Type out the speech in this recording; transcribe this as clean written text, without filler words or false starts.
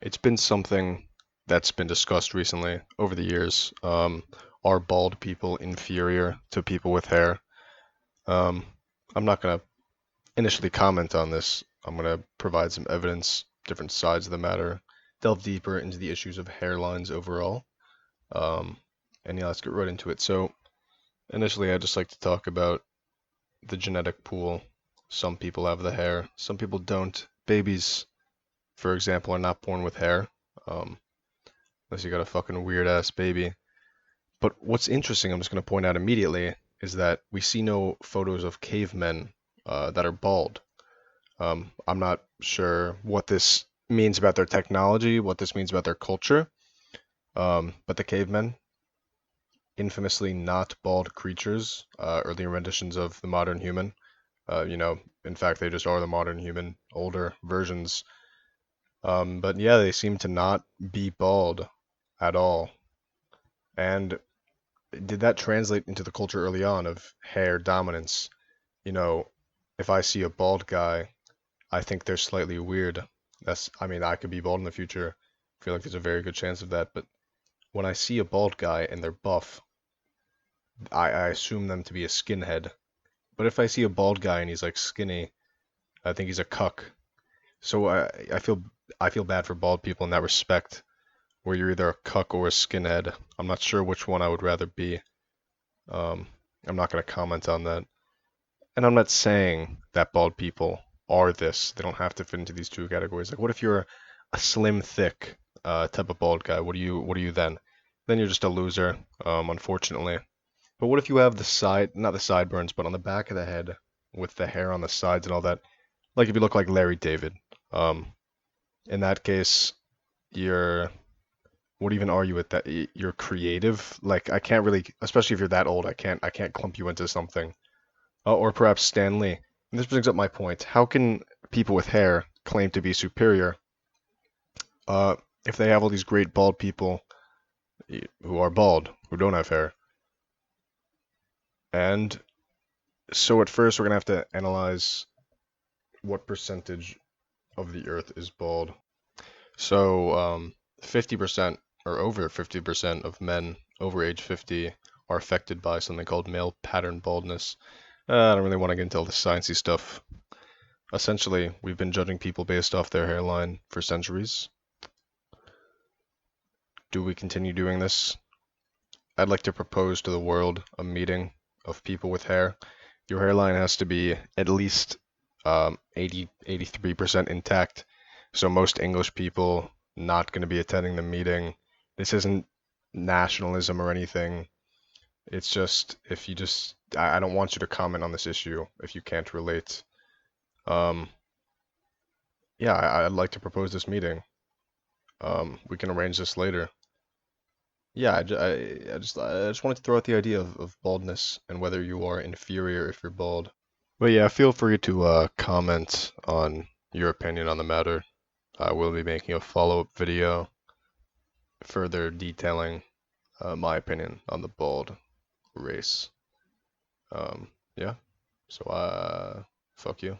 It's been something that's been discussed recently over the years. Are bald people inferior to people with hair? Um, I'm not going to initially comment on this. I'm going to provide some evidence, different sides of the matter, delve deeper into the issues of hairlines overall. Um, and yeah, let's get right into it. So, initially, I'd just like to talk about the genetic pool. Some people have the hair, some people don't. Babies, for example, are not born with hair. Um, Unless you got a fucking weird ass baby. But what's interesting, I'm just going to point out immediately, is that we see no photos of cavemen that are bald. I'm not sure what this means about their technology, what this means about their culture, but the cavemen, infamously not bald creatures, earlier renditions of the modern human. In fact, they just are the modern human, older versions. But yeah, they seem to not be bald at all. And did that translate into the culture early on of hair dominance? You know, if I see a bald guy, I think they're slightly weird. I mean, I could be bald in the future. I feel like there's a very good chance of that. But when I see a bald guy and they're buff, I assume them to be a skinhead. But if I see a bald guy and he's like skinny, I think he's a cuck. So I feel bad for bald people in that respect, where you're either a cuck or a skinhead. I'm not sure which one I would rather be. Um, I'm not going to comment on that. And I'm not saying that bald people are this. They don't have to fit into these two categories. Like, what if you're a slim, thick type of bald guy? What are you then? Then you're just a loser, unfortunately. But what if you have the side, not the sideburns, but on the back of the head with the hair on the sides and all that? Like if you look like Larry David. Um, in that case, you're what even are you at that? You're creative. Like I can't really, especially if you're that old, I can't clump you into something. Or perhaps Stan Lee. And this brings up my point. How can people with hair claim to be superior uh, if they have all these great bald people who are bald, who don't have hair? And so at first we're gonna have to analyze what percentage of the Earth is bald. So 50% or over 50% of men over age 50 are affected by something called male pattern baldness. I don't really want to get into all the sciencey stuff. Essentially, we've been judging people based off their hairline for centuries. Do we continue doing this? I'd like to propose to the world a meeting of people with hair. Your hairline has to be at least 83% intact. So most English people not going to be attending the meeting. This isn't nationalism or anything. It's just if you just I don't want you to comment on this issue if you can't relate. Um, yeah, I'd like to propose this meeting. We can arrange this later. Yeah, I just wanted to throw out the idea of baldness and whether you are inferior if you're bald. But yeah, feel free to comment on your opinion on the matter. I will be making a follow-up video further detailing my opinion on the bald race. Yeah, so fuck you.